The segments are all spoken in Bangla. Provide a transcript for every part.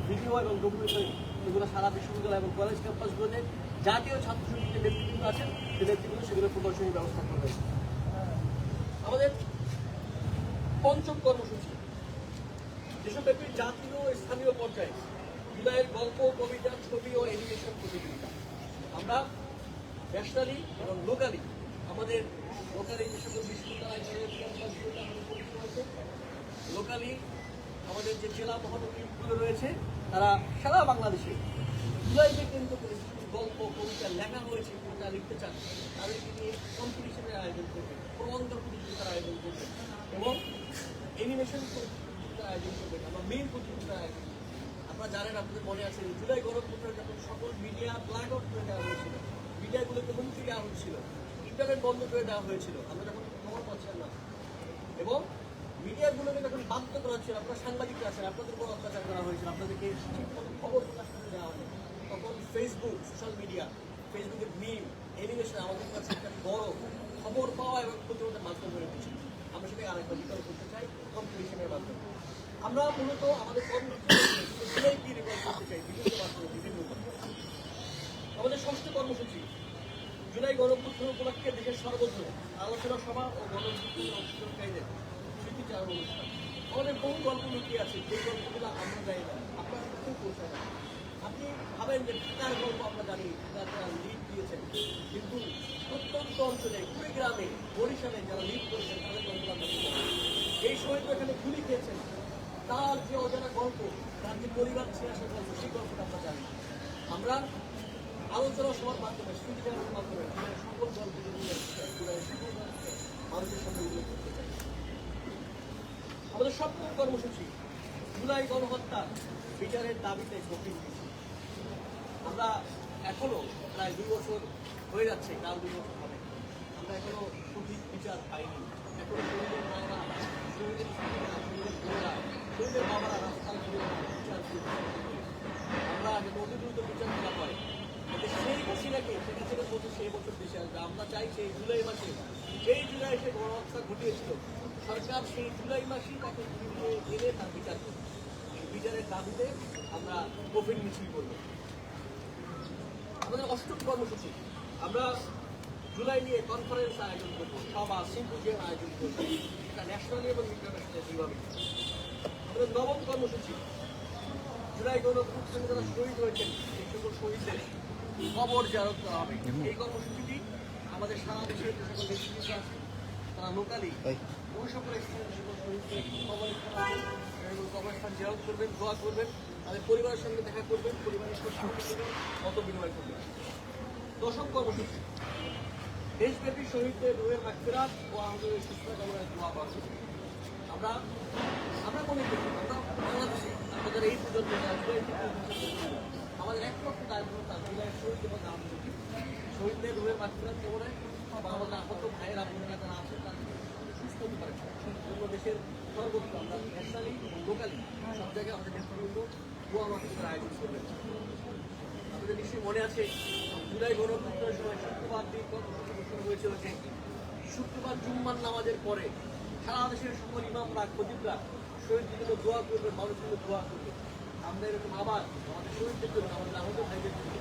ভিডিও এবং ডকুমেন্টারি এগুলো সারা বিশ্ববিদ্যালয় এবং কলেজ ক্যাম্পাসগুলোতে জাতীয় ছাত্র সংসদের নেতৃবৃন্দ আছেন সেই নেতৃবৃন্দ সেগুলো প্রদর্শনীর ব্যবস্থা করবেন। আমাদের পঞ্চম কর্মসূচি দেশব্যাপী জাতীয় ও স্থানীয় পর্যায়ে জুলাইয়ের গল্প, কবিতা, ছবি ও অ্যানিমেশন প্রতিযোগিতা। আমরা ন্যাশনালি এবং লোকালি আমাদের লোকালি যে সকল বিশ্ববিদ্যালয় লোকালি আমাদের যে জেলা মহানগরীগুলো রয়েছে তারা সারা বাংলাদেশে জুলাইকে কেন্দ্র করে গল্প, কবিতা লেখা হয়েছে, কবিতা লিখতে চান তাদেরকে নিয়ে কম্পিটিশনের আয়োজন করবে, প্রবন্ধ প্রতিযোগিতার আয়োজন করবে এবং অ্যানিমেশন প্রতিযোগিতার আয়োজন করবেন। আমরা মেইন প্রতিযোগিতার আয়োজন করবেন। আপনারা জানেন, আপনাদের মনে আছে জুলাই গণঅভ্যুত্থানে যখন সকল মিডিয়া ব্ল্যাক আউট করে দেওয়া হয়েছিল, মিডিয়াগুলোকে হুমকি দেওয়া হয়েছিল, ইন্টারনেট বন্ধ করে দেওয়া হয়েছিল, আমরা যখন খবর পাচ্ছেন না এবং মিডিয়াগুলোকে যখন বাধ্য করা হচ্ছিল, আপনারা সাংবাদিক আছেন, আপনাদের উপর অত্যাচার করা হয়েছিল, আপনাদেরকে ঠিকমতো খবর প্রকাশ করতে দেওয়া হয়নি, তখন ফেসবুক, সোশ্যাল মিডিয়া, ফেসবুকের মিম, অ্যানিমেশন আমাদের কাছে একটা বড় খবর পাওয়া এবং প্রতিরোধের মাধ্যম হয়ে উঠেছে। আমরা সেটাকে আরেকবার বিকল্প করতে চাই কম্পিটিশনের মাধ্যমে। আমরা মূলত আমাদের কর্মসূচি রেকর্ড করতে চাই বিভিন্ন মাধ্যমে, বিভিন্ন আমাদের ষষ্ঠ কর্মসূচি জুলাই গণঅভ্যুত্থান উপলক্ষে দেশের সর্বত্র আলোচনা সভা ও গণঅভ্যুত্থানের অংশগ্রহণকারীদের স্মৃতিচারণ অনুষ্ঠান। আমাদের বহু গল্প লুকিয়ে আছে, যে গল্পগুলো আমরা জানি না, আপনার কাছেও পৌঁছায় না। আপনি ভাবেন যে ঢাকার গল্প আমরা জানি, ঢাকার লিড দিয়েছেন, কিন্তু প্রত্যন্ত অঞ্চলে কুড়িগ্রামে, বরিশালে যারা লিড করেছেন তাদের গল্প আমরা জানি। এই সময় তো এখানে গুলি খেয়েছেন, তার যে অজানা গল্প, তার যে পরিবার ছেড়ে আসার গল্প, সেই গল্পটা আমরা জানি। আমরা আলোচনা সভার মাধ্যমে, স্মৃতিচারণের মাধ্যমে সকল গল্পগুলো মানুষের সামনে উল্লেখ করতে চাই। আমাদের সপ্তম কর্মসূচি জুলাই গণহত্যা বিচারের দাবিতে গভীর মিছিল। আমরা এখনো প্রায় 2 বছর হয়ে যাচ্ছে, কাল 2 বছর হবে, আমরা এখনো সঠিক বিচার পাইনি। এখনো শহীদের মায়েরা, শহীদের বোনেরা, শহীদের বাবারা রাস্তার ঘুরে বিচার আমরা যাতে অতি দ্রুত বিচার করা হয়, যাতে সেই হাসিনাকে সেটা থেকে বলছে সেই বছর দেশে আসবে। আমরা চাই সেই জুলাই মাসে, যেই জুলাই সে গণহত্যা ঘটিয়েছিল, সরকার সেই জুলাই মাসেই তাকে এনে তার বিচার করবে। এই বিচারের দাবিতে আমরা গভীর মিছিল করব। আমাদের অষ্টম কর্মসূচি আমরা জুলাই নিয়ে কনফারেন্স আয়োজন করব, সভা, সিম্পোজিয়াম আয়োজন করব, এটা ন্যাশনালি এবং ইন্টারন্যাশনালি দুইভাবে। আমাদের নবম কর্মসূচি জুলাই গণঅভ্যুত্থানে যারা শহীদ হয়েছেন সেই সকল শহীদদের কবর জিয়ারত করা হবে। এই কর্মসূচিটি আমাদের সারা দেশের যে সকল নেতৃত্ব আছে তারা লোকালি ওই সকল স্থানীয় সকল শহীদদের কবরস্থান জিয়ারত করবেন, দোয়া করবেন, তাদের পরিবারের সঙ্গে দেখা করবেন, পরিবারের সঙ্গে মত বিনিময় করবেন। দশম কর্মসূচি দেশব্যাপী শহীদদের রুহের মাগফিরাত ও আহতদের সুস্থতা কামনায় দোয়া করব। আমরা মনে করি আমরা বাংলাদেশে আমাদের এই প্রজন্ম আমাদের একমাত্র দায়বদ্ধতা জুলাইয়ের শহীদ এবং শহীদদের রুহের মাগফিরাত কামনায় বা আমাদের আহত ভাইয়ের আপনারা যারা আছেন তাদের সুস্থ হতে পারে। অন্য দেশের সর্বত্র আমরা ন্যাশনালি এবং লোকালি সব জায়গায় আমাদের নেতৃবৃন্দ দোয়া মাগফিরাতের আয়োজন করবেন। আপনাদের নিশ্চয়ই মনে আছে জুলাই গণঅভ্যুত্থানের সময় শুক্রবার দিন কর্মসূচি ঘোষণা হয়েছিল যে শুক্রবার জুম্মার নামাজের পরে সারা দেশের সকল ইমামরা, খতিবরা শহীদদের জন্য দোয়া করবেন, মানুষের জন্য দোয়া করবেন। আমরা এরকম আবার আমাদের শহীদদের জন্য, আমাদের আহত ভাইদের জন্য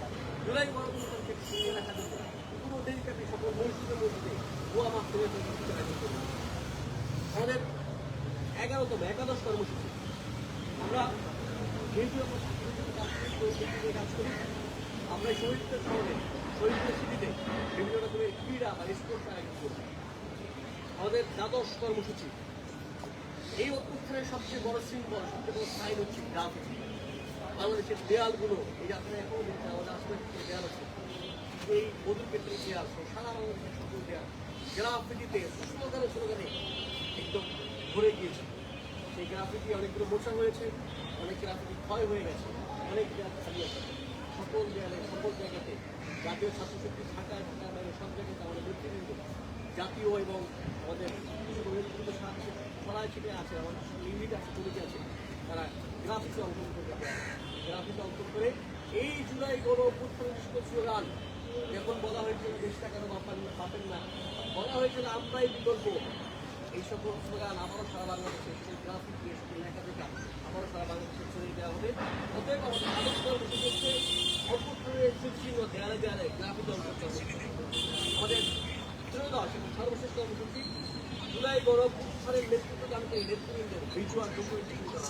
জুলাই গণঅভ্যুত্থানকে সঙ্গে রাখার জন্য কোনো দেশব্যাপী সকল মসজিদের মধ্যে দোয়া মাগফিরাতের আয়োজন করবেন। আমাদের 11তম একাদশ কর্মসূচি আমরা যেহেতু আমরা কাজ করি, আমরা শহীদদের স্মরণে, শহীদদের স্মৃতিতে বিভিন্ন রকমের ক্রীড়া বা স্পোর্টস আয়োজন করি। আমাদের দ্বাদশ কর্মসূচি এই অভ্যুত্থানের সবচেয়ে বড় সিম্বল, সবচেয়ে বড় সাইন হচ্ছে গ্রাফিটি। বাংলাদেশের দেয়ালগুলো, এই যে আপনারা এখন আমাদের আশেপাশে দেয়াল আছে, এই মধুর ক্ষেত্রে দেয়াল, সারা বাংলাদেশের সকল দেয়াল গ্রাফিটিতে স্লোগানে একদম ভরে গিয়েছে। সেই গ্রাফিটি অনেকগুলো মোছা হয়েছে, অনেক গ্রাফিটি ক্ষয় হয়ে গেছে, অনেক দেয়াল খালি আছে। সকল দেয়ালে, সকল জায়গাতে জাতীয় ছাত্রশক্তি ঢাকায় বাইরে সব জায়গাতে আমাদের নেতৃবৃন্দ, জাতীয় এবং আমাদের ছড়ায় ছিটে আছে, আমাদের ইউনিট আছে, কমিটি আছে, তারা গ্রাফিতে অঙ্কন করবে। গ্রাফিতে অঙ্কন করে এই জুলাই গণঅভ্যুত্থানের স্লোগান যখন বলা হয়েছিল দেশটা কেন পাবেন না, বলা হয়েছিল আমরাই বিকল্প, এই সকল স্লোগান আবারও সারা বাংলাদেশে সেই গ্রাফিক দিয়ে লেখা থেকে আবারও সারা বাংলাদেশে ছড়িয়ে দেওয়া হবে অতএব আমাদের আদর্শ কর্মসূচি হচ্ছে অভ্যুত্থানের সুচিহ্ন দেয়ালে দেয়ালে গ্রাফিত করতে হবে। আমাদের ত্রয়োদশ এবং সর্বশেষ কর্মসূচি জুলাই গণ অভ্যুত্থানের নেতৃত্বদানকে নেতৃবৃন্দের ভিজুয়াল ডকুমেন্টেশন করা।